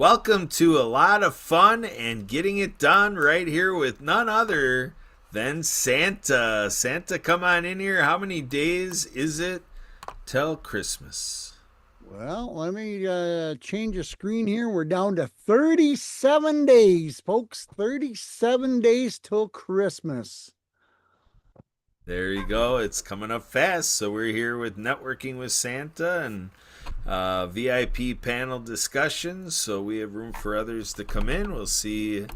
Welcome to a lot of fun and getting it done right here with none other than Santa. Santa, come on in here. How many days is it till Christmas? Well, let me change the screen here. We're down to 37 days, folks. 37 days till Christmas. There you go. It's coming up fast. So we're here with Networking with Santa and VIP panel discussions. So we have room for others to come in. We'll see,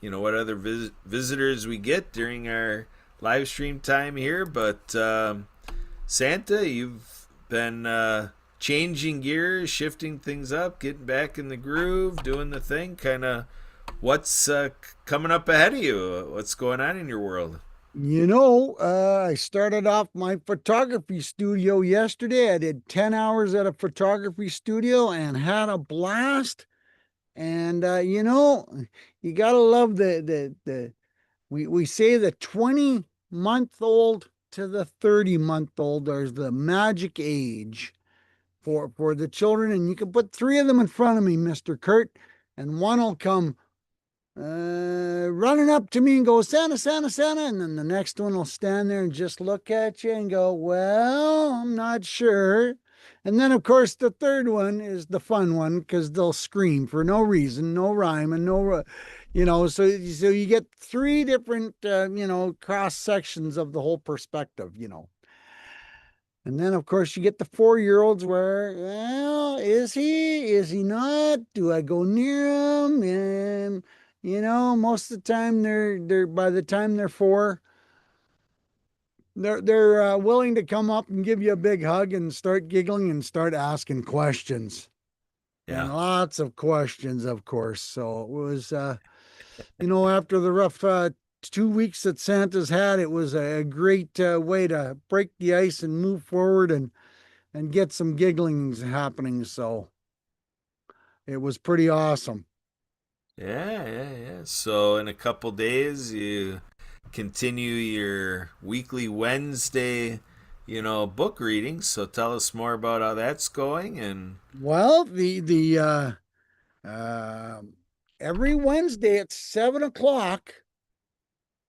what other visitors we get during our live stream time here. But Santa, you've been changing gears, shifting things up, getting back in the groove, doing the thing. Kind of what's coming up ahead of you? What's going on in your world? I started off my photography studio yesterday. I did 10 hours at a photography studio and had a blast. And you gotta love we say the 20-month old to the 30-month old is the magic age for the children. And you can put three of them in front of me, Mr. Kurt, and one will come running up to me and go, Santa, Santa, Santa. And then the next one will stand there and just look at you and go, well, I'm not sure. And then, of course, the third one is the fun one because they'll scream for no reason, no rhyme, and so you get three different, cross sections of the whole perspective. And then, of course, you get the 4-year-olds where, well, is he? Is he not? Do I go near him? And, most of the time they're by the time they're 4, they're willing to come up and give you a big hug and start giggling and start asking questions and Yeah. lots of questions, of course. So it was, after the rough 2 weeks that Santa's had, it was a great way to break the ice and move forward and get some gigglings happening. So it was pretty awesome. Yeah, yeah, yeah. So in a couple days, you continue your weekly Wednesday, book readings. So tell us more about how that's going. And Well, the uh, every Wednesday at 7 o'clock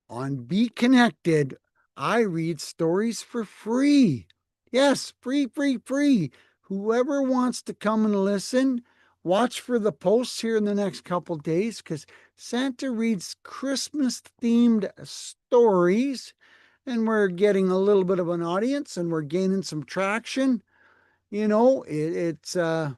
on Be Connected, I read stories for free. Yes, free, free, free. Whoever wants to come and listen, watch for the posts here in the next couple days because Santa reads Christmas themed stories, and we're getting a little bit of an audience and we're gaining some traction. It's I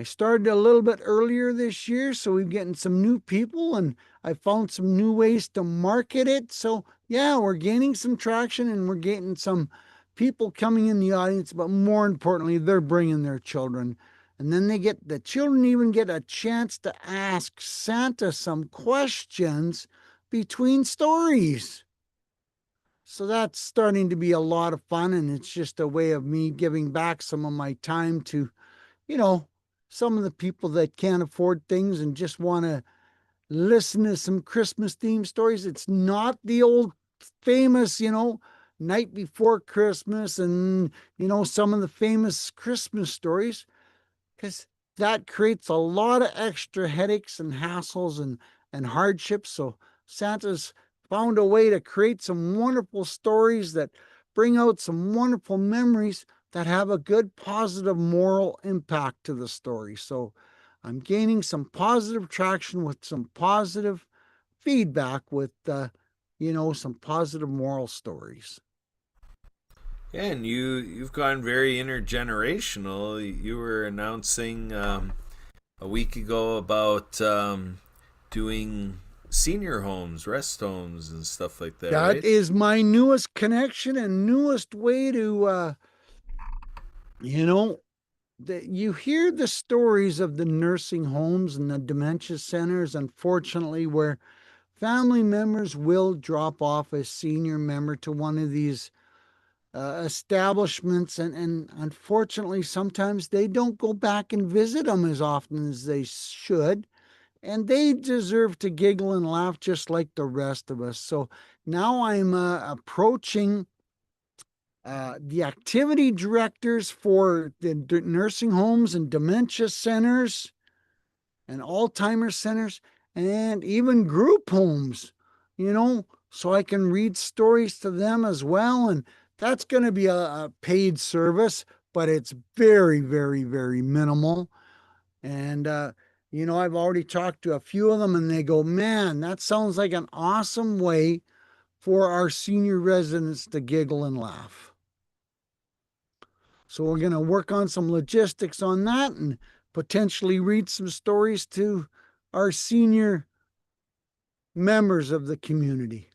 started a little bit earlier this year, so we're getting some new people and I found some new ways to market it. So, yeah, we're gaining some traction and we're getting some people coming in the audience, but more importantly, they're bringing their children. And then the children even get a chance to ask Santa some questions between stories. So that's starting to be a lot of fun. And it's just a way of me giving back some of my time to you know, some of the people that can't afford things and just want to listen to some Christmas themed stories. It's not the old famous, night before Christmas and, some of the famous Christmas stories, because that creates a lot of extra headaches and hassles and hardships. So Santa's found a way to create some wonderful stories that bring out some wonderful memories that have a good positive moral impact to the story. So I'm gaining some positive traction with some positive feedback with some positive moral stories. yeah, and you've gone very intergenerational. You were announcing a week ago about doing senior homes, rest homes, and stuff like that, That right? is my newest connection and newest way to you know you hear the stories of the nursing homes and the dementia centers, unfortunately, where family members will drop off a senior member to one of these establishments, and unfortunately, sometimes they don't go back and visit them as often as they should. And they deserve to giggle and laugh just like the rest of us. So now I'm approaching the activity directors for the nursing homes and dementia centers and Alzheimer's centers and even group homes, so I can read stories to them as well. And that's going to be a paid service, but it's very, very, very minimal. And, I've already talked to a few of them and they go, man, that sounds like an awesome way for our senior residents to giggle and laugh. So we're going to work on some logistics on that and potentially read some stories to our senior members of the community.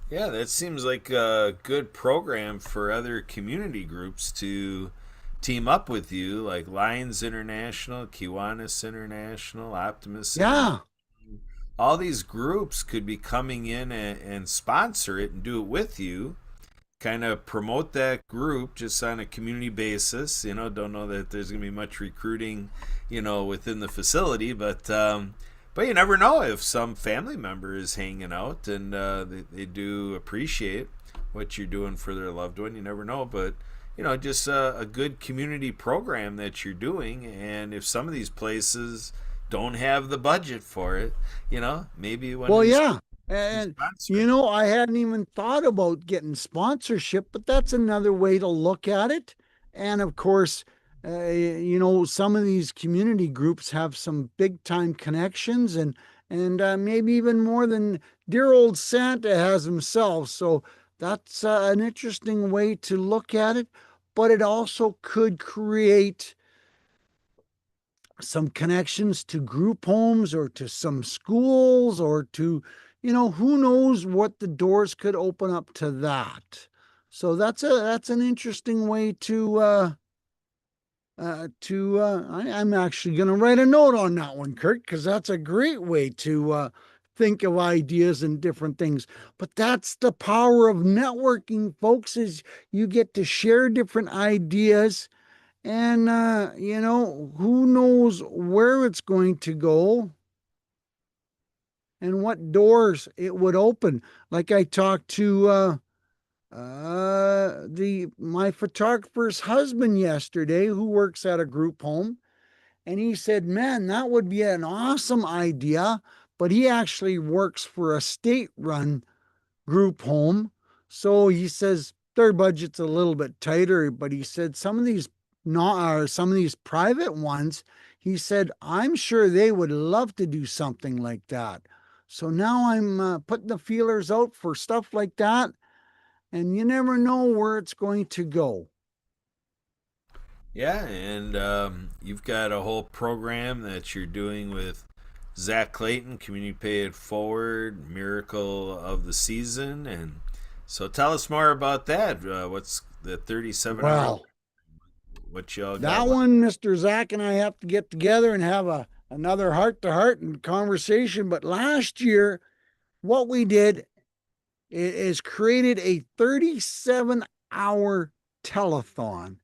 Yeah, that seems like a good program for other community groups to team up with you, like Lions International, Kiwanis International, Optimus International. Yeah. All these groups could be coming in and sponsor it and do it with you, kind of promote that group just on a community basis. Don't know that there's going to be much recruiting, within the facility, but you never know if some family member is hanging out and they do appreciate what you're doing for their loved one. You never know, but just a good community program that you're doing. And if some of these places don't have the budget for it, maybe one Well, of these yeah. And, sponsor. I hadn't even thought about getting sponsorship, but that's another way to look at it. And of course, some of these community groups have some big time connections and maybe even more than dear old Santa has himself. So that's an interesting way to look at it. But it also could create some connections to group homes or to some schools or to, who knows what the doors could open up to that. So that's an interesting way I'm actually going to write a note on that one, Kurt, because that's a great way to think of ideas and different things. But that's the power of networking, folks, is you get to share different ideas and, who knows where it's going to go and what doors it would open. Like I talked to the my photographer's husband yesterday, who works at a group home, and he said, "Man, that would be an awesome idea." But he actually works for a state-run group home. So he says their budget's a little bit tighter, but he said some of these not some of these private ones, he said, I'm sure they would love to do something like that. So now I'm putting the feelers out for stuff like that, and you never know where it's going to go. Yeah, and you've got a whole program that you're doing with Zach Clayton, Community Pay It Forward, Miracle of the Season. And so tell us more about that. What's the 37 hour? Well, What y'all got that left? one, Mr. Zach and I have to get together and have another heart to heart and conversation. But last year, what we did is created a 37-hour telethon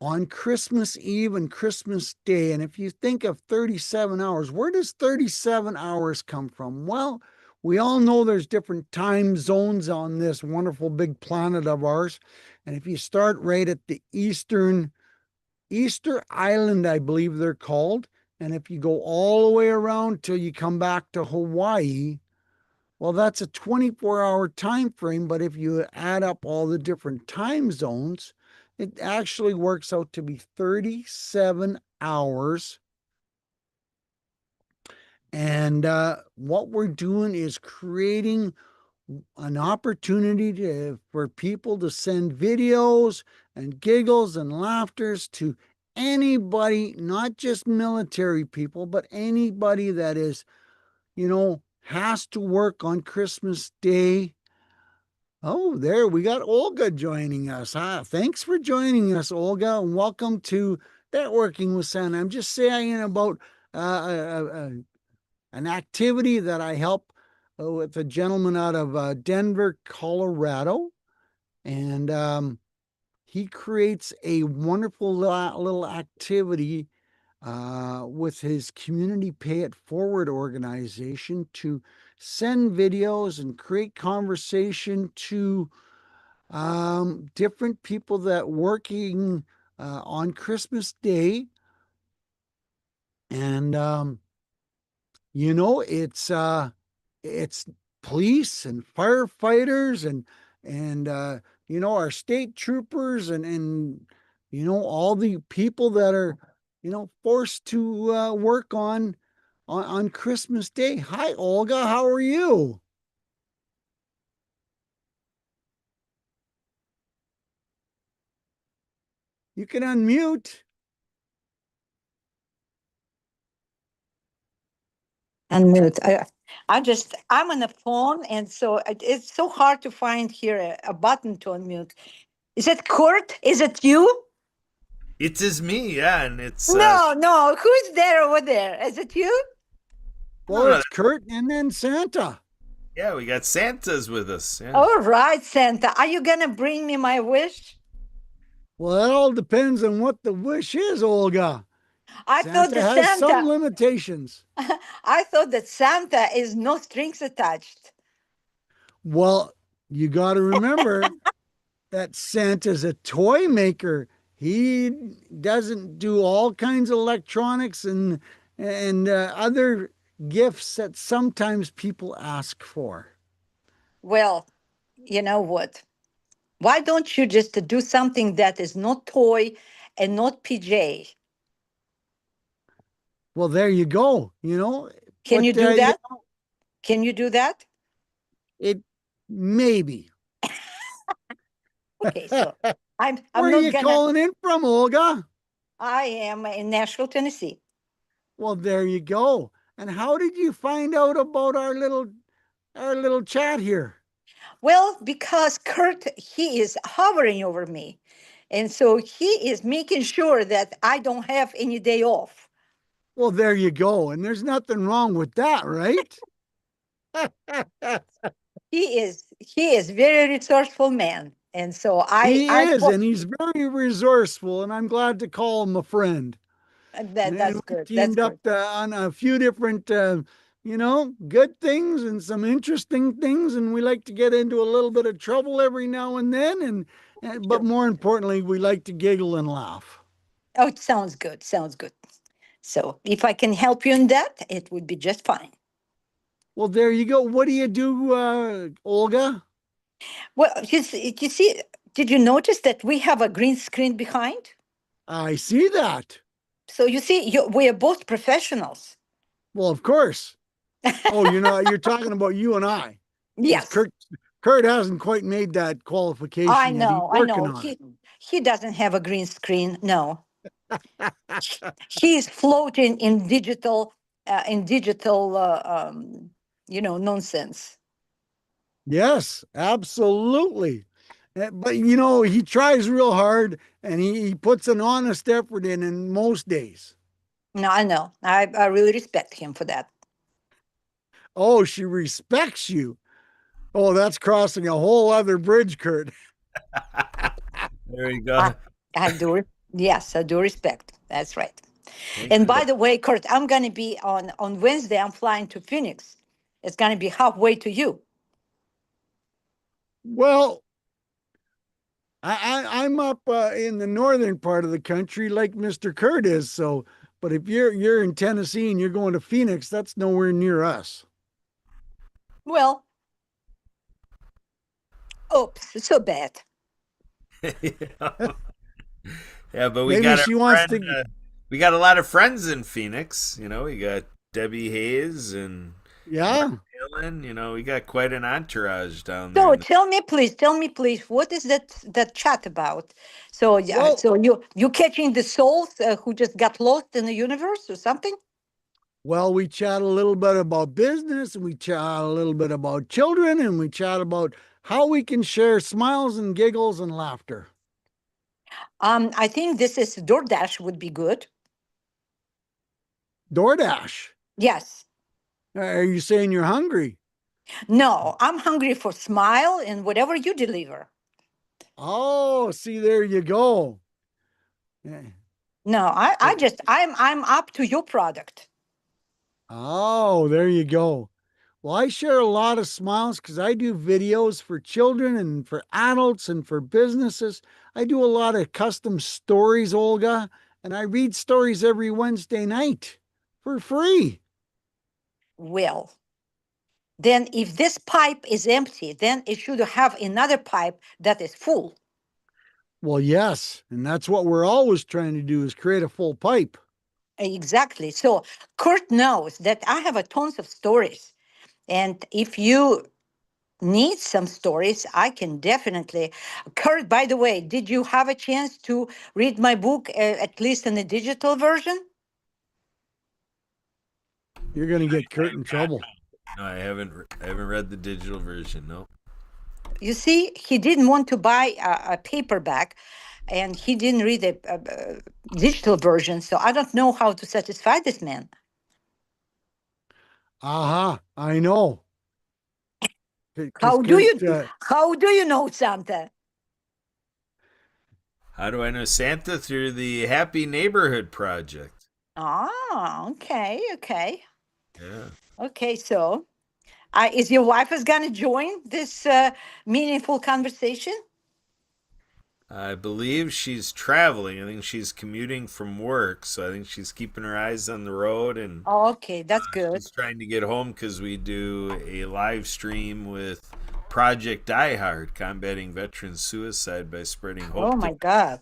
on Christmas Eve and Christmas Day. And if you think of 37 hours, where does 37 hours come from? Well, we all know there's different time zones on this wonderful big planet of ours. And if you start right at the Easter Island, I believe they're called, and if you go all the way around till you come back to Hawaii, well, that's a 24-hour time frame, but if you add up all the different time zones, it actually works out to be 37 hours. And what we're doing is creating an opportunity for people to send videos and giggles and laughters to anybody, not just military people, but anybody that is, has to work on Christmas Day. Oh, there we got Olga joining us. Thanks for joining us, Olga, and welcome to Networking with Santa. I'm just saying about an activity that I help with a gentleman out of Denver, Colorado. And he creates a wonderful little activity with his Community Pay It Forward organization to send videos and create conversation to different people that working on Christmas Day And it's police and firefighters and our state troopers and all the people that are forced to work on Christmas Day. Hi, Olga. How are you? You can unmute. Unmute. I'm on the phone, and so it's so hard to find here a button to unmute. Is it Kurt? Is it you? It is me, yeah, and it's No, no. Who's there over there? Is it you? Well, no, it's Kurt and then Santa. yeah, we got Santa's with us. Yeah. All right, Santa. Are you gonna bring me my wish? Well, it all depends on what the wish is, Olga. I thought Santa that has some Santa. limitations. I thought that Santa is no strings attached. Well, you got to remember that Santa's a toy maker. He doesn't do all kinds of electronics and other gifts that sometimes people ask for. Well, you know what? Why don't you just do something that is not toy and not PJ? Well, there you go. Can But you do that? Can you do that? it maybe. Okay, so I'm Where are not you gonna. calling in from, Olga? I am in Nashville, Tennessee. Well, there you go. And how did you find out about our little chat here? Well, because Kurt, he is hovering over me. And so he is making sure that I don't have any day off. Well, there you go. And there's nothing wrong with that, right? He is very resourceful man. And so He is, and he's very resourceful, and I'm glad to call him a friend. And that's we good. That's teamed up good. on a few different, good things and some interesting things, and we like to get into a little bit of trouble every now and then, but Sure. more importantly, we like to giggle and laugh. Oh, it sounds good. Sounds good. So if I can help you in that, it would be just fine. Well, there you go. What do you do, Olga? Well, you see, did you notice that we have a green screen behind? I see that. So you see, we are both professionals. Well, of course. Oh, you're talking about you and I, because Yes, Kurt hasn't quite made that qualification I yet. He's know. I working know. on He doesn't have a green screen. No, it. he is floating in digital, nonsense. Yes, absolutely. But he tries real hard and he puts an honest effort in most days. No, I know. I really respect him for that. Oh, she respects you. Oh, that's crossing a whole other bridge, Kurt. There you I, go. I do. Yes, I do respect. That's right. Thank And you. by the way, Kurt, I'm going to be on Wednesday. I'm flying to Phoenix. It's going to be halfway to you. Well, I'm up in the northern part of the country, like Mr. Kurt is. So, but if you're in Tennessee and you're going to Phoenix, that's nowhere near us. Well, oops, so bad. Yeah, but we Maybe got a she wants friend. to. We got a lot of friends in Phoenix. We got Debbie Hayes and Mark Yeah. Dillon. We got quite an entourage down there. So tell me, please, what is that chat about? So yeah, Well, so you catching the souls who just got lost in the universe or something? Well, we chat a little bit about business, and we chat a little bit about children, and we chat about how we can share smiles and giggles and laughter. I think this is DoorDash would be good. DoorDash. Yes. Are you saying you're hungry? No, I'm hungry for smile and whatever you deliver. Oh, see, there you go. Yeah. No, I'm up to your product. Oh, there you go. Well, I share a lot of smiles because I do videos for children and for adults and for businesses. I do a lot of custom stories, Olga, and I read stories every Wednesday night. For free. Well, then if this pipe is empty, then it should have another pipe that is full. Well, yes. And that's what we're always trying to do is create a full pipe. Exactly. So Kurt knows that I have a tons of stories. And if you need some stories, I can definitely. Kurt, by the way, did you have a chance to read my book, at least in the digital version? You're going to get Kurt in trouble. No, I haven't. I haven't read the digital version. No. You see, he didn't want to buy a paperback, and he didn't read the digital version. So I don't know how to satisfy this man. Aha, I know. 'Cause How do you Kurt, how do you know, Santa? How do I know Santa? Through the Happy Neighborhood Project. Oh, okay, okay, Yeah. okay. So, is your wife is gonna join this meaningful conversation? I believe she's traveling. I think she's commuting from work, so I think she's keeping her eyes on the road, and Okay, that's good. she's trying to get home because we do a live stream with Project Die Hard, combating veteran suicide by spreading hope Oh to my God.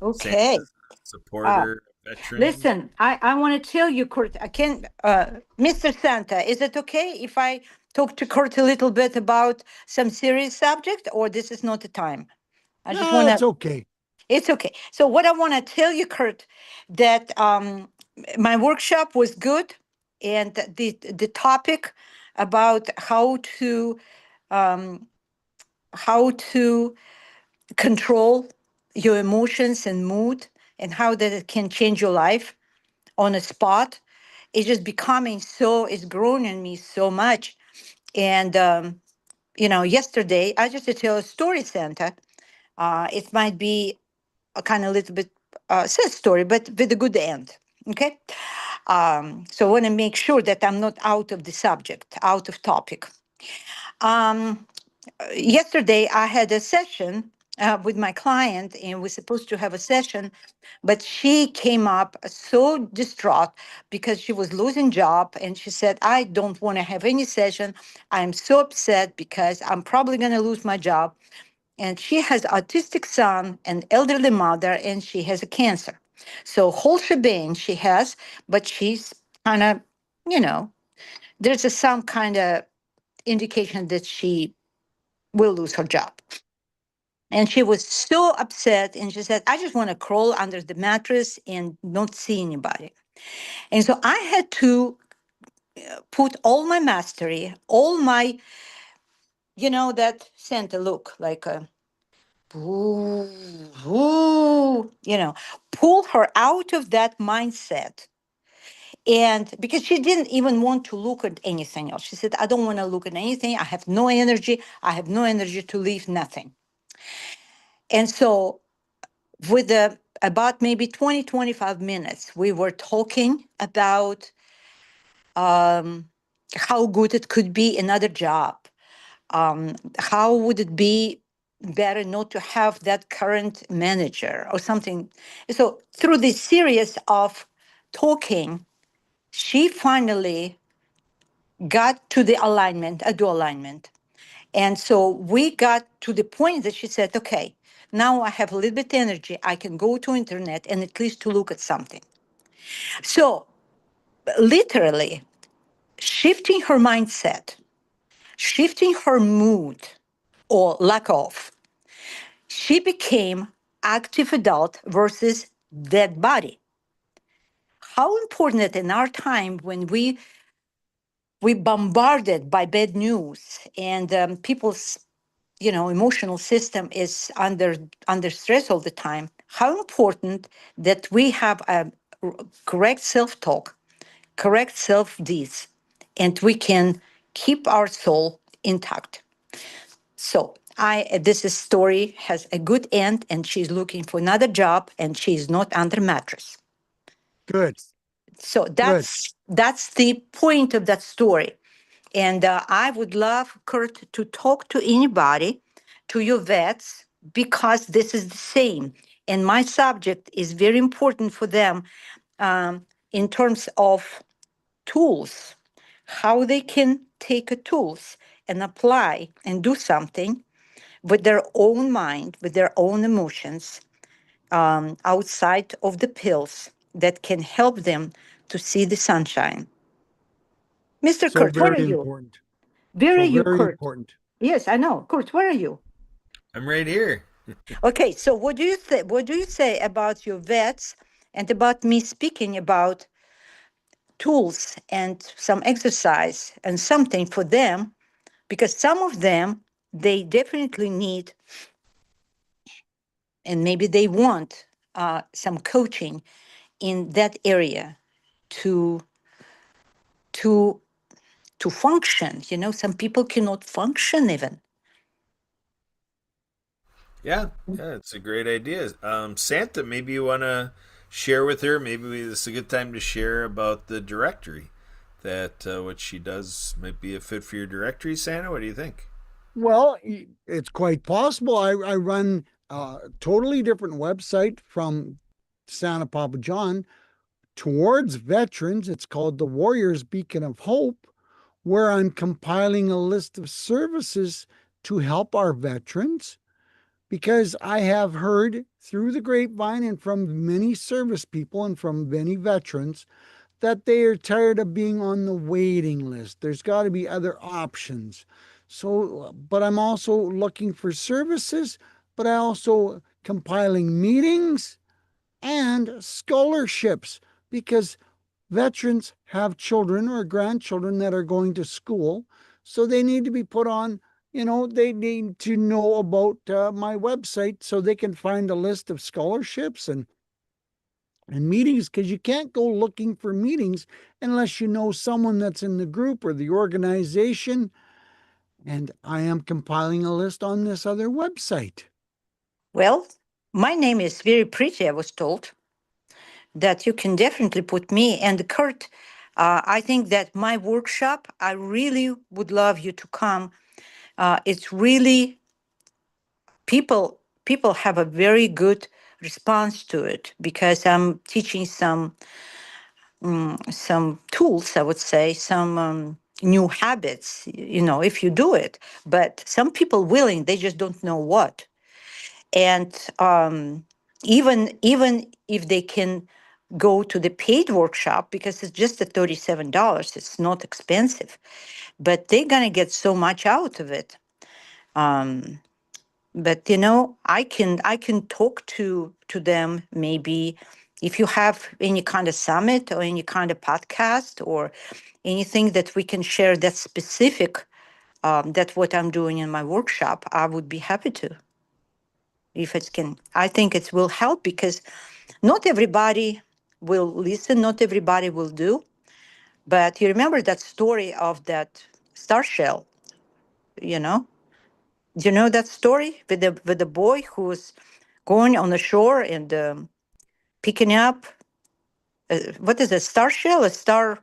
Okay. Santa's a supporter of veterans. Listen, I want to tell you, Kurt. I can, Mr. Santa. Is it okay if I talk to Kurt a little bit about some serious subject, or this is not the time? I just want it's to. okay. It's okay. So what I want to tell you, Kurt, that my workshop was good, and the topic about um, how to control your emotions and mood, and how that it can change your life on a spot, is just becoming so. It's grown in me so much, and yesterday I just to tell a story, Santa. It might be a kind of little bit sad story, but with a good end. Okay. So I want to make sure that I'm not out of the subject, out of topic. Um, Yesterday, I had a session with my client, and we're supposed to have a session, but she came up so distraught because she was losing job, and she said, "I don't want to have any session. I'm so upset because I'm probably going to lose my job." And she has autistic son, an elderly mother, and she has a cancer. So whole shebang she has, but she's kind of, you know, there's some kind of indication that she will lose her job. And she was so upset, and she said, "I just want to crawl under the mattress and not see anybody." And so I had to put all my mastery, all my, that Santa look like a ooh, ooh, pull her out of that mindset. And because she didn't even want to look at anything else, she said, "I don't want to look at anything. I have no energy. I have no energy to leave nothing." And so, with about maybe 20, 25 minutes, we were talking about how good it could be another job. How would it be better not to have that current manager or something? So through this series of talking, she finally got to the alignment, a dual alignment. And so we got to the point that she said, "Okay, now I have a little bit energy. I can go to internet and at least to look at something." So literally shifting her mindset, shifting her mood or lack of, she became active adult versus dead body. How important that in our time when we bombarded by bad news, and people's emotional system is under stress all the time, how important that we have a correct self-talk, correct self-deeds, and we can keep our soul intact. So this story has a good end, and she's looking for another job, and she's not under mattress. Good. So that's the point of that story. And I would love, Kurt, to talk to anybody, to your vets, because this is the same. And my subject is very important for them, in terms of tools, how they can take a tools and apply and do something with their own mind, with their own emotions, outside of the pills that can help them to see the sunshine. Mr. So Kurt, where are very you? important. Where So are you, very Kurt? important. Yes, I know. Kurt, where are you? I'm right here. Okay, so what do you think? What do you say about your vets and about me speaking about tools and some exercise and something for them? Because some of them they definitely need, and maybe they want some coaching in that area to to to function. You know, some people cannot function even. Yeah, yeah, it's a great idea. Santa, maybe you want to share with her. This is a good time to share about the directory. That what she does might be a fit for your directory, Santa. What do you think? Well, it's quite possible. I run a totally different website from Santa Papa John towards veterans. It's called the Warriors Beacon of Hope, where I'm compiling a list of services to help our veterans because I have heard through the grapevine and from many service people and from many veterans that they are tired of being on the waiting list. There's got to be other options. So, but I'm also looking for services, but I also compiling meetings and scholarships because veterans have children or grandchildren that are going to school. So they need to be put on, they need to know about my website so they can find a list of scholarships and meetings because you can't go looking for meetings unless you know someone that's in the group or the organization. And I am compiling a list on this other website. Well, my name is very pretty. I was told that you can definitely put me and Kurt. I think that my workshop, I really would love you to come. It's really people have a very good response to it because I'm teaching some tools, I would say, some new habits, if you do it. But some people willing, they just don't know what. And even if they can go to the paid workshop because it's just at $37, it's not expensive, but they're gonna get so much out of it. But I can talk to them maybe if you have any kind of summit or any kind of podcast or anything that we can share that's specific, that what I'm doing in my workshop, I would be happy to. If it can, I think it will help because not everybody will listen, not everybody will do. But you remember that story of that star shell, you know? Do you know that story with the boy who was going on the shore and picking up what is it? Star shell, a star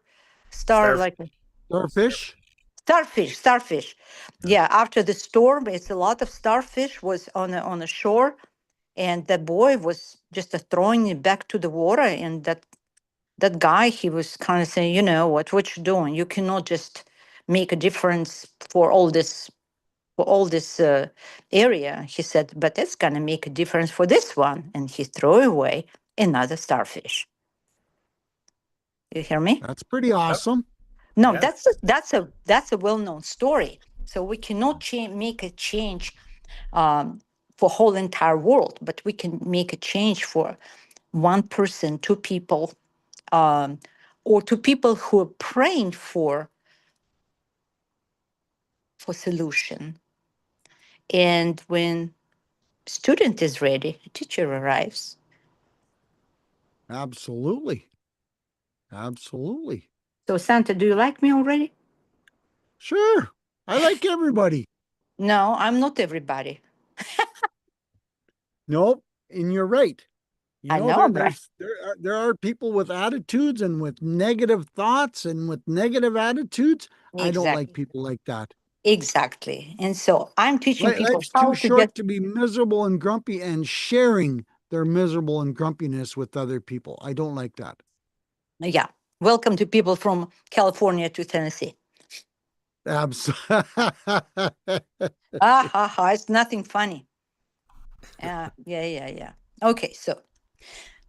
Star. like Starfish? starfish. Yeah, after the storm, it's a lot of starfish was on the shore, and that boy was just throwing it back to the water, and that guy he was kind of saying, what you doing? You cannot just make a difference for all this area. He said, but it's gonna make a difference for this one, and he threw away another starfish. You hear me? That's pretty awesome. No, Yeah. that's a well-known story. So we cannot make a change for whole entire world, but we can make a change for one person, two people, or two people who are praying for solution. And when student is ready, a teacher arrives. Absolutely. Absolutely. So Santa, do you like me already? Sure. I like everybody. No, I'm not everybody. Nope. And you're right. I know, right? There are people with attitudes and with negative thoughts and with negative attitudes. I don't like Exactly. people like that. Exactly. And so I'm teaching people Life's too how to get. short to be miserable and grumpy and sharing their miserable and grumpiness with other people. I don't like that. Yeah. Welcome to people from California to Tennessee. Absolutely. Ah, ha, ha. It's nothing funny. Yeah. Okay, so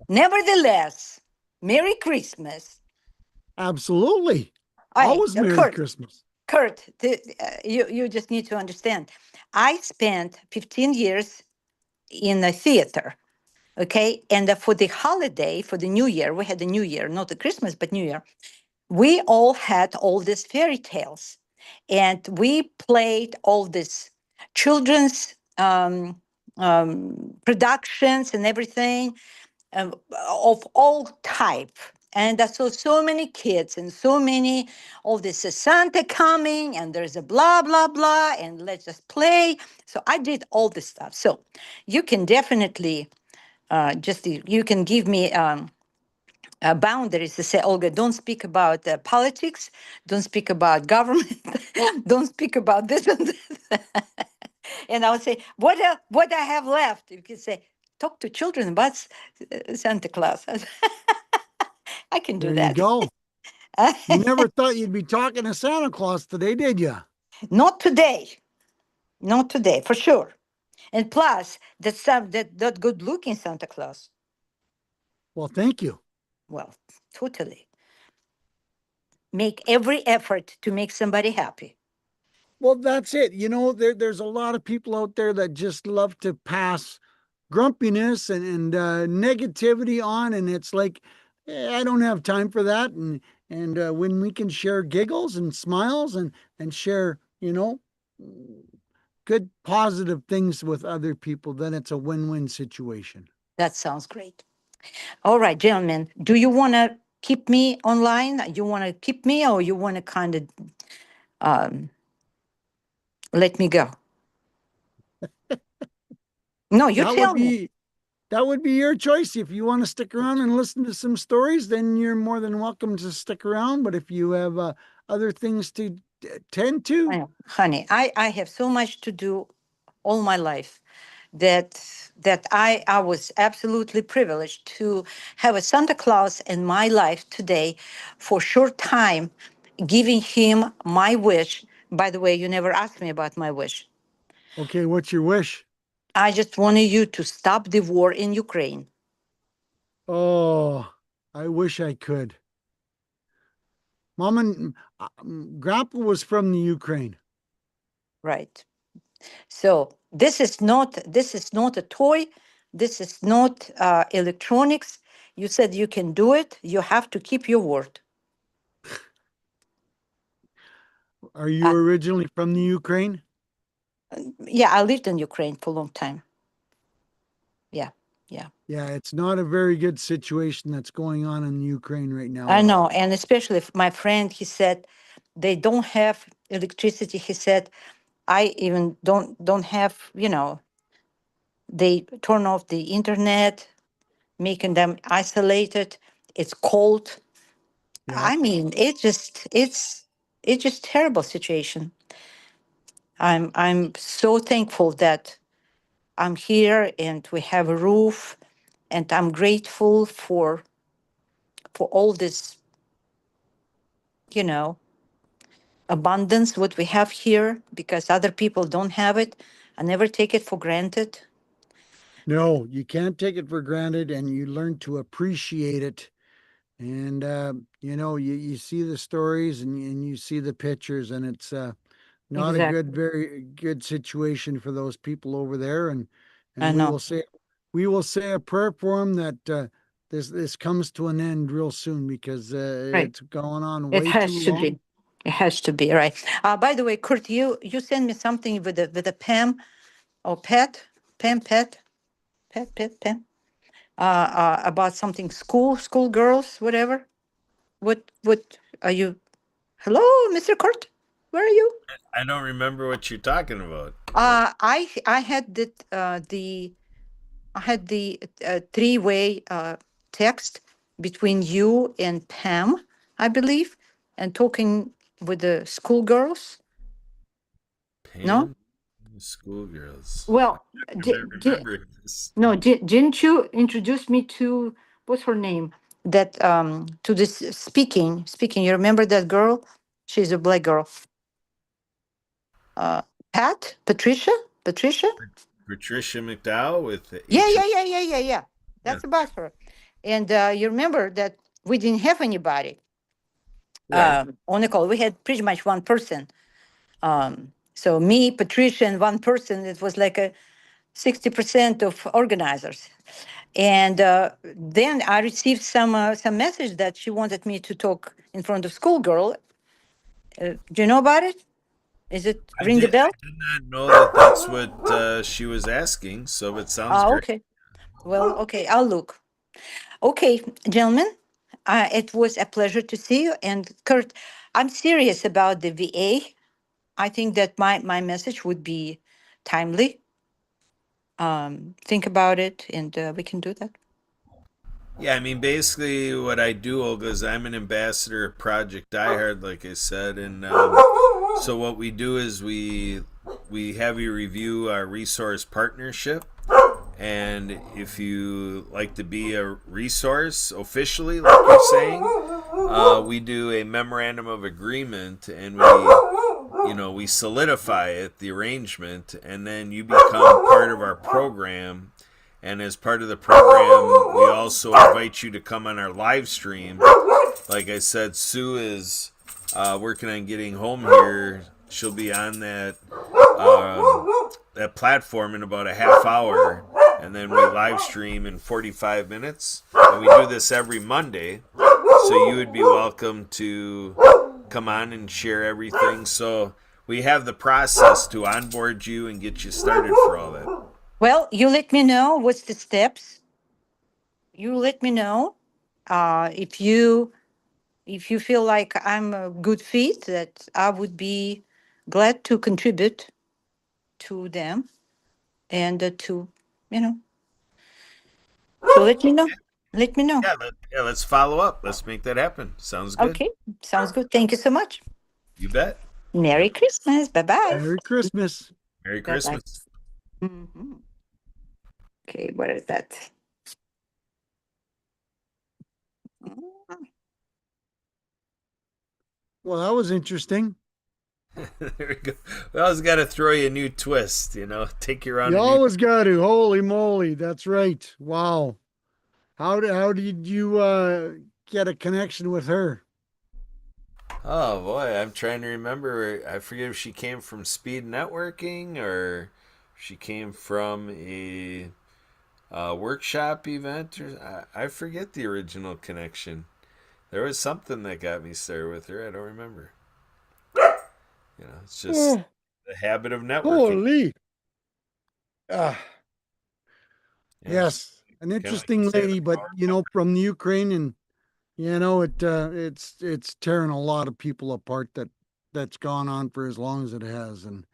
nevertheless, Merry Christmas. Absolutely. I, Always Merry Christmas. Kurt, you just need to understand. I spent 15 years in a theater, okay? And for the holiday, for the New Year, we had the New Year, not the Christmas, but New Year. We all had all these fairy tales, and we played all these children's productions and everything of all type. And I saw so many kids and so many, all this is Santa coming and there's a blah, blah, blah, and let's just play. So I did all this stuff. So you can definitely you can give me boundaries to say, Olga, don't speak about politics, don't speak about government, don't speak about this and this. And I would say, what I have left? You can say, talk to children about Santa Claus. I can do There you that. go. You never thought you'd be talking to Santa Claus today, did you? Not today. Not today, for sure. And plus, that good looking Santa Claus. Well, thank you. Well, totally. Make every effort to make somebody happy. Well, that's it. There's a lot of people out there that just love to pass grumpiness and negativity on, and it's like, I don't have time for that. And when we can share giggles and smiles and share, good positive things with other people, then it's a win-win situation. That sounds great. All right, gentlemen, do you want to keep me online? You want to keep me, or you want to kind of let me go? No, you That tell would me. be that would be your choice. If you want to stick around and listen to some stories, then you're more than welcome to stick around. But if you have other things to tend I to, know, honey, I have so much to do all my life that I was absolutely privileged to have a Santa Claus in my life today for short time, giving him my wish. By the way, you never asked me about my wish. okay, what's your wish? I just wanted you to stop the war in Ukraine. Oh, I wish I could. Mom and Grandpa was from the Ukraine. Right. So this is not a toy. This is not electronics. You said you can do it. You have to keep your word. Are you originally from the Ukraine? Yeah, I lived in Ukraine for a long time. Yeah. Yeah, it's not a very good situation that's going on in Ukraine right now I at know, all. and especially if my friend, he said they don't have electricity. He said, I even don't have, they turn off the internet, making them isolated. It's cold. Yeah. I mean, it's just terrible situation. I'm so thankful that I'm here and we have a roof, and I'm grateful for all this, you know, abundance what we have here, because other people don't have it. I never take it for granted. No, you can't take it for granted, and you learn to appreciate it. And you see the stories and you see the pictures, and it's not a Exactly. very good situation for those people over there. I And know. we will say a prayer for them that this comes to an end real soon, because Right. it's gone on It way too has to long. be. It has to be, right. By the way, Kurt, you sent me something with a Pam or Pam, about something school girls, whatever. What are you? Hello, Mr. Kurt. Where are you? I don't remember what you're talking about. I had the three-way text between you and Pam, I believe, and talking with the schoolgirls. No? Pam, schoolgirls. Well, I remember this. no, didn't you introduce me to, what's her name? that to this speaking. You remember that girl? She's a black girl. Uh, Patricia. Patricia McDowell with the Yeah, H. yeah, yeah, yeah, yeah, yeah. Yeah. That's about her. And you remember that we didn't have anybody Right. on the call. We had pretty much one person. So me, Patricia, and one person. It was like a 60% of organizers. And then I received some message that she wanted me to talk in front of schoolgirl. Do you know about it? Is it ring the I bell? did not know that that's what she was asking, so it sounds Ah, great. okay. Well, okay, I'll look. Okay, gentlemen, it was a pleasure to see you. And Kurt, I'm serious about the VA. I think that my message would be timely. Think about it, and we can do that. Yeah, I mean, basically, what I do, Olga, is I'm an ambassador of Project Diehard, like I said, and so what we do is we have you review our resource partnership, and if you like to be a resource officially, like you're saying, we do a memorandum of agreement, and we solidify it, the arrangement, and then you become part of our program. And as part of the program, we also invite you to come on our live stream. Like I said, Sue is working on getting home here. She'll be on that platform in about a half hour, and then we live stream in 45 minutes. And we do this every Monday, so you would be welcome to come on and share everything. So we have the process to onboard you and get you started for all that. Well, you let me know what's the steps. You let me know if you feel like I'm a good fit, that I would be glad to contribute to them and to you know. So let me know. Let me know. Let's follow up. Let's make that happen. Sounds good. Okay, sounds good. Thank you so much. You bet. Merry Christmas. Bye bye. Merry Christmas. Merry Bye bye. Christmas. Okay, what is that? Mm. Well, that was interesting. There we go. We always got to throw you a new twist, take you around. You always got to. Holy moly. That's right. Wow. How did you get a connection with her? Oh boy, I'm trying to remember. I forget if she came from Speed Networking or she came from a workshop event, or I forget the original connection. There was something that got me started with her. I don't remember. It's just Oh, the habit of networking. holy. Ah, Yeah, yes. An interesting lady, but from the Ukraine, and it's tearing a lot of people apart that's gone on for as long as it has. And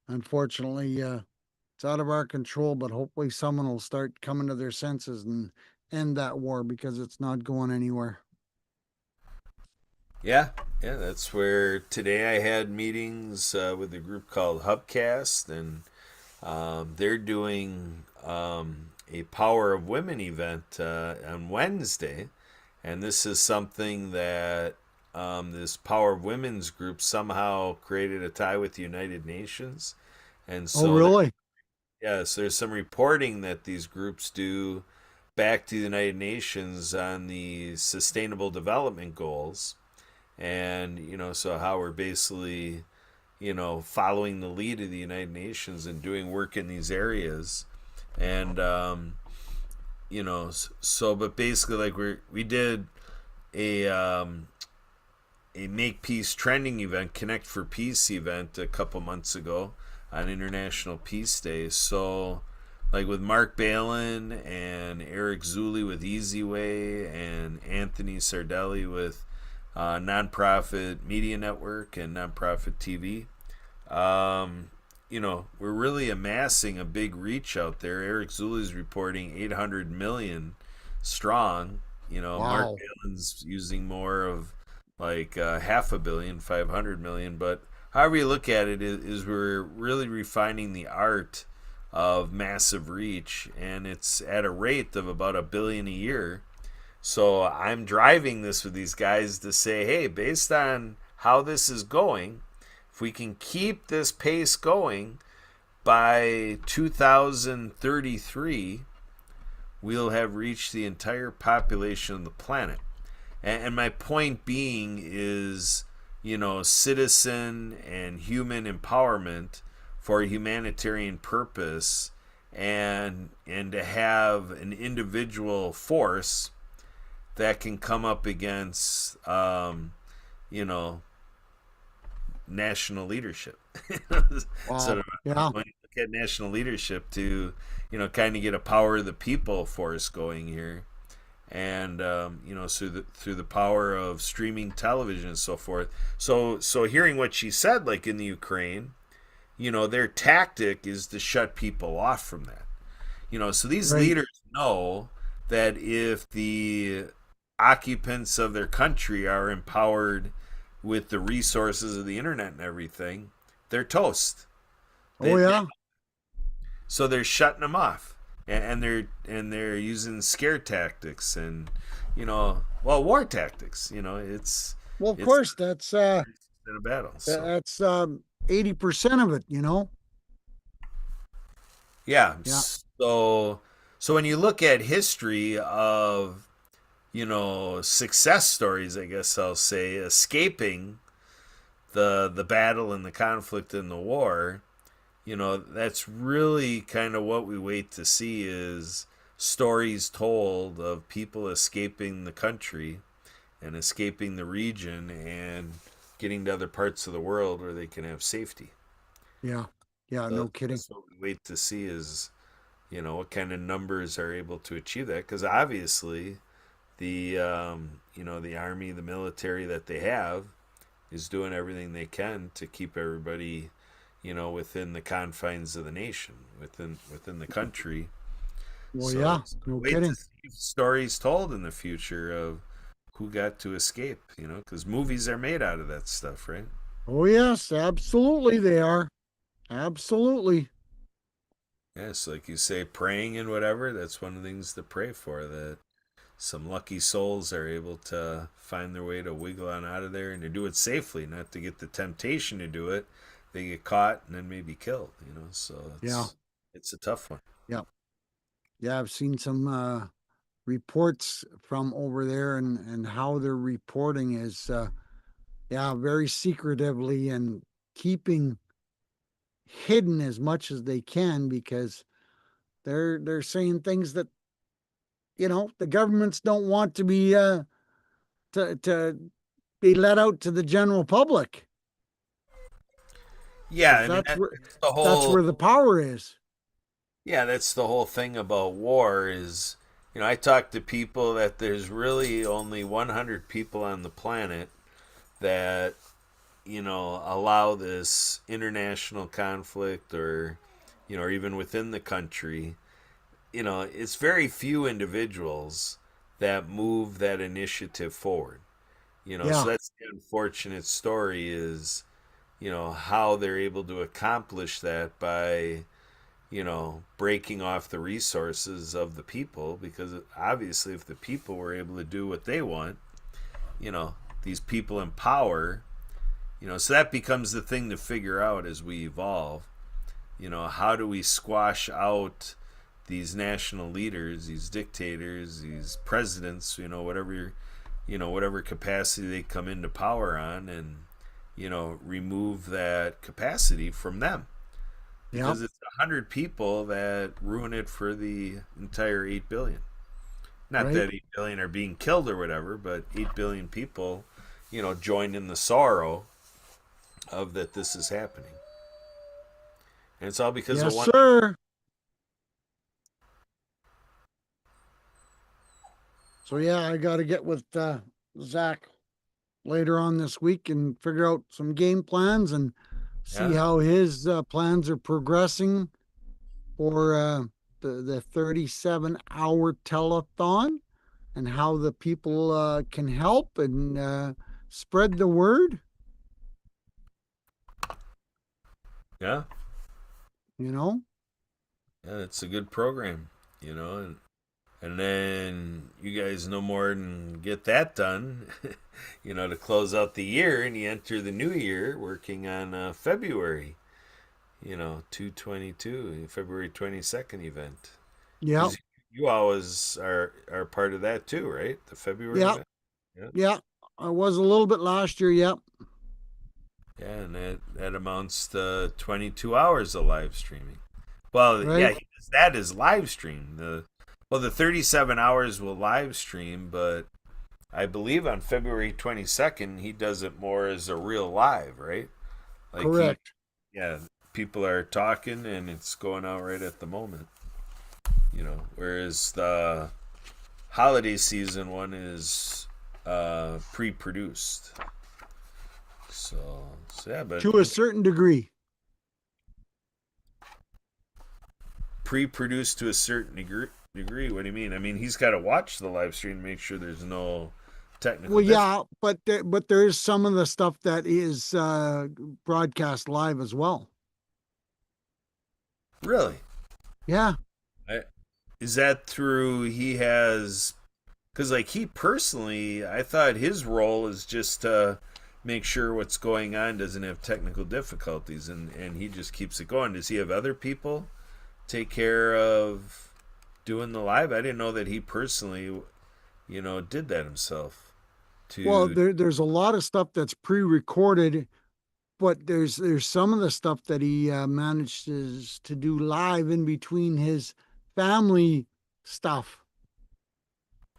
unfortunately, it's out of our control, but hopefully someone will start coming to their senses and end that war, because it's not going anywhere. Yeah, that's where today I had meetings with a group called Hubcast, and they're doing a Power of Women event on Wednesday. And this is something that this Power of Women's group somehow created a tie with the United Nations. And so, Oh, really? yes, there's some reporting that these groups do back to the United Nations on the Sustainable Development Goals. And, so how we're basically, following the lead of the United Nations and doing work in these areas. And, but basically, like we did a Make Peace Trending event, Connect for Peace event a couple months ago on International Peace Day. So, like with Mark Balin and Eric Zuli with Easy Way and Anthony Sardelli with Nonprofit Media Network and Nonprofit TV. We're really amassing a big reach out there. Eric Zuli's reporting 800 million strong. Wow. Mark Balin's using more of like half a billion, 500 million. But however you look at it, is we're really refining the art of massive reach, and it's at a rate of about $1 billion a year. So I'm driving this with these guys to say, hey, based on how this is going, if we can keep this pace going by 2033, we'll have reached the entire population of the planet. And my point being is, citizen and human empowerment for a humanitarian purpose, and to have an individual force that can come up against, you know, national leadership. So Wow. Yeah. when you look at national leadership to, kind of get a power of the people force going here, and through the power of streaming television and so forth. So hearing what she said, like in the Ukraine, their tactic is to shut people off from that. So these Right. leaders know that if the occupants of their country are empowered with the resources of the internet and everything, they're toast. Oh They yeah. So they're shutting them off, and they're using scare tactics, and war tactics. Well, of It's course, in a battle. So that's 80% of it. yeah. Yeah. So when you look at history of success stories, I guess I'll say, escaping the battle and the conflict and the war, that's really kind of what we wait to see, is stories told of people escaping the country and escaping the region and getting to other parts of the world where they can have safety. Yeah. Yeah. So No kidding. that's what we wait to see, is what kind of numbers are able to achieve that, because obviously the army, the military that they have, is doing everything they can to keep everybody within the confines of the nation, within the country. Well, So, yeah. so No wait to kidding. see stories told in the future of who got to escape, because movies are made out of that stuff, right? Oh yes, absolutely they are. Absolutely. Yes, like you say, praying and whatever, that's one of the things to pray for, that some lucky souls are able to find their way to wiggle on out of there and to do it safely, not to get the temptation to do it. They get caught and then maybe killed, so Yeah. it's a tough one. Yeah. Yeah. I've seen some reports from over there, and how they're reporting is yeah, very secretively, and keeping hidden as much as they can, because they're saying things that the governments don't want to be to be let out to the general public, Yeah, because I mean, that's the that's whole where the power is. yeah, that's the whole thing about war is, I talk to people that there's really only 100 people on the planet that, allow this international conflict, or even within the country. It's very few individuals that move that initiative forward. So Yeah. that's the unfortunate story, is, how they're able to accomplish that by, breaking off the resources of the people, because obviously if the people were able to do what they want, you know, these people in power, so that becomes the thing to figure out as we evolve. How do we squash out these national leaders, these dictators, these presidents, whatever capacity they come into power on, and remove that capacity from them, Yeah. because it's 100 people that ruin it for the entire 8 billion. Not Right. that 8 billion are being killed or whatever, but 8 billion people, join in the sorrow of that this is happening, and it's all because of Yes, one. sir. So yeah, I got to get with Zach later on this week and figure out some game plans, and see Yeah, how his plans are progressing for the 37-hour telethon, and how the people can help and spread the word. yeah, You know, yeah. It's a good program, and And then you guys no more than get that done, to close out the year, and you enter the new year working on February, 222, February 22nd event. Yeah. 'Cause you always are part of that too, right? The February Yeah. event. Yeah. Yeah. I was a little bit last year. Yep. Yeah, and that amounts to 22 hours of live streaming. Well, Right. yeah, that is live stream. The 37 hours will live stream, but I believe on February 22nd he does it more as a real live, right? Like Correct. yeah, people are talking and it's going out right at the moment. Whereas the holiday season one is pre-produced. So yeah, but To a certain degree. pre-produced to a certain degree. What do you mean? I mean, he's got to watch the live stream to make sure there's no technical Well, difficulty. yeah, but there is some of the stuff that is broadcast live as well. Really? Yeah. I, is that through he has? Because like he personally, I thought his role is just to make sure what's going on doesn't have technical difficulties, and he just keeps it going. Does he have other people take care of doing the live? I didn't know that he personally, did that himself. Well, To there's a lot of stuff that's pre-recorded, but there's some of the stuff that he manages to do live in between his family stuff.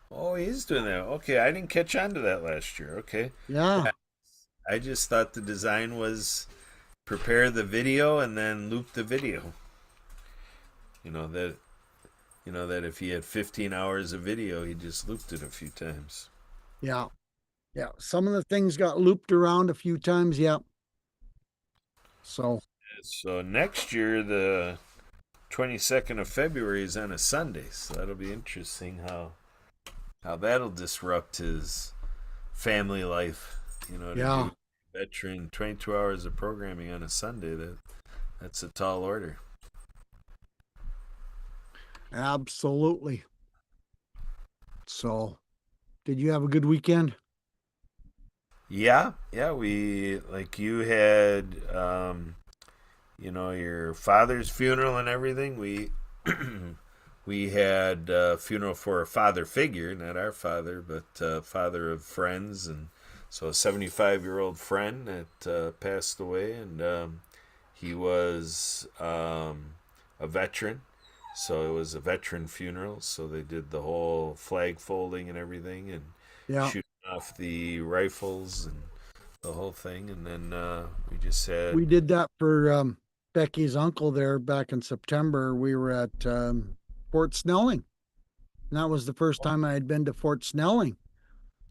Oh, he's doing that. Okay, I didn't catch on to that last year. Okay. Yeah. Yeah, I just thought the design was prepare the video and then loop the video. You know that that if he had 15 hours of video, he just looped it a few times. Yeah. Yeah. Some of the things got looped around a few times. Yeah. So, So next year, the 22nd of February is on a Sunday, so that'll be interesting how that'll disrupt his family life. To yeah, do veteran 22 hours of programming on a Sunday. That's a tall order. absolutely. So, did you have a good weekend? Yeah, yeah. We like you had, your father's funeral and everything. We we had a funeral for a father figure, not our father, but father of friends, and so a 75-year-old friend that passed away, and he was a veteran. So it was a veteran funeral. So they did the whole flag folding and everything, and Yeah. shooting off the rifles and the whole thing, and then we just had. We did that for Becky's uncle there back in September. We were at Fort Snelling. And that was the first time I had been to Fort Snelling.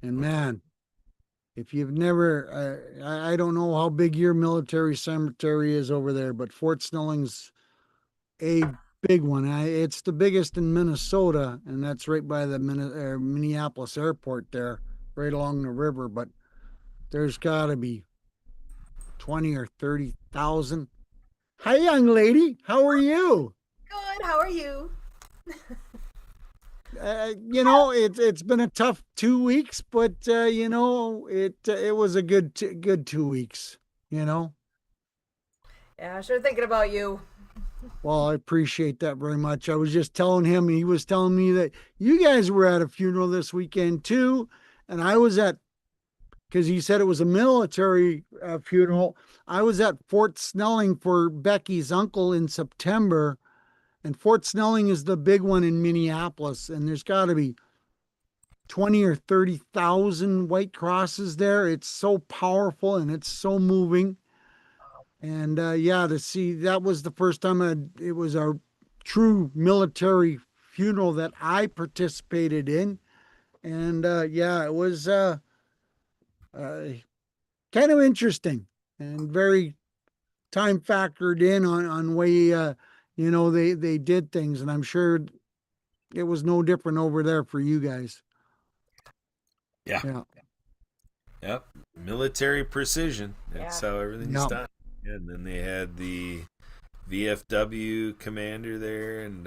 And man, if you've never, I don't know how big your military cemetery is over there, but Fort Snelling's a big one. It's the biggest in Minnesota, and that's right by the Minneapolis airport there, right along the river. But there's got to be 20 or 30,000. Hi, young lady. How are you? Good. How are you? It's been a tough 2 weeks, but it was a good 2 weeks. You know. Yeah, sure thinking about you. Well, I appreciate that very much. I was just telling him, he was telling me that you guys were at a funeral this weekend too, and I was at because he said it was a military funeral. I was at Fort Snelling for Becky's uncle in September. And Fort Snelling is the big one in Minneapolis, and there's got to be 20 or 30,000 white crosses there. It's so powerful and it's so moving. And yeah, to see that was the first time it was a true military funeral that I participated in. And yeah, it was kind of interesting and very time factored in on way they did things, and I'm sure it was no different over there for you guys. Yeah. Yeah. Yep. Military precision. That's Yeah. how everything's Yeah. done. Yeah, and then they had the VFW commander there, and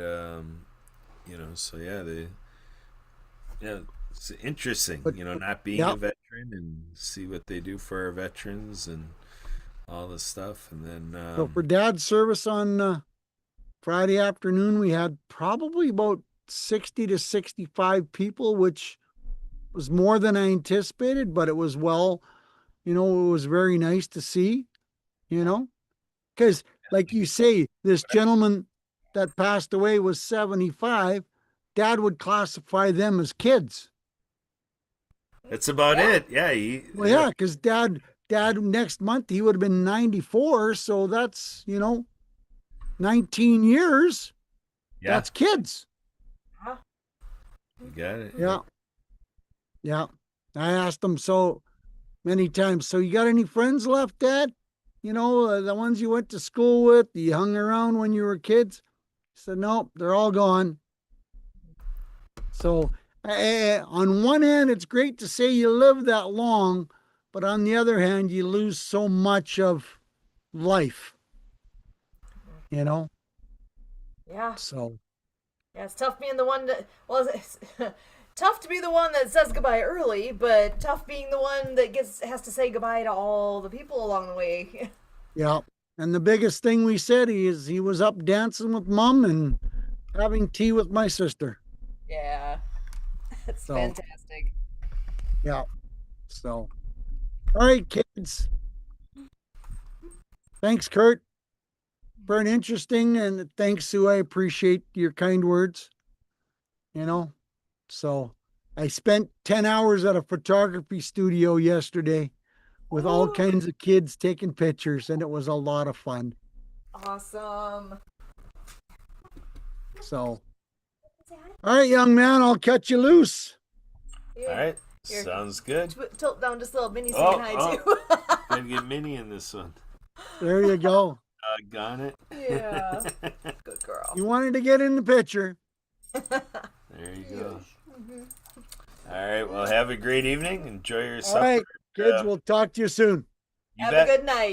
so yeah, Yeah, it's interesting, But not being yeah, a veteran and see what they do for our veterans and all this stuff. And then, so for Dad's service on Friday afternoon, we had probably about 60 to 65 people, which was more than I anticipated, but it was it was very nice to see, you know, because like you say, this gentleman that passed away was 75. Dad would classify them as kids. that's about Yeah. it. Yeah, Well, yeah, because dad next month he would have been 94. So that's, 19 years. yeah, That's kids. Huh? you got it. Yeah. Yeah. I asked him so many times. So you got any friends left, Dad? The ones you went to school with, you hung around when you were kids? He said, nope, they're all gone. So on one hand, it's great to say you live that long, but on the other hand, you lose so much of life, you know? Yeah. So Yeah, it's tough being the one that, well, it's tough to be the one that says goodbye early, but tough being the one that has to say goodbye to all the people along the way. yeah. And the biggest thing we said he was up dancing with Mom and having tea with my sister. Yeah. That's So fantastic. yeah. So all right, kids. Thanks, Kurt, for an interesting, and thanks, Sue. I appreciate your kind words. So I spent 10 hours at a photography studio yesterday with all Ooh, kinds of kids taking pictures, and it was a lot of fun. awesome. So, all right, young man, I'll cut you loose. All right, Here. sounds good. Tilt down just a little. Minnie saying Oh, hi too. Gotta get Minnie in this one. There you go. Got it. Yeah. Good girl. You wanted to get in the picture. There you go. All right. Well, have a great evening. Enjoy your All supper. right, kids, we'll talk to you soon. You Have bet. a good night.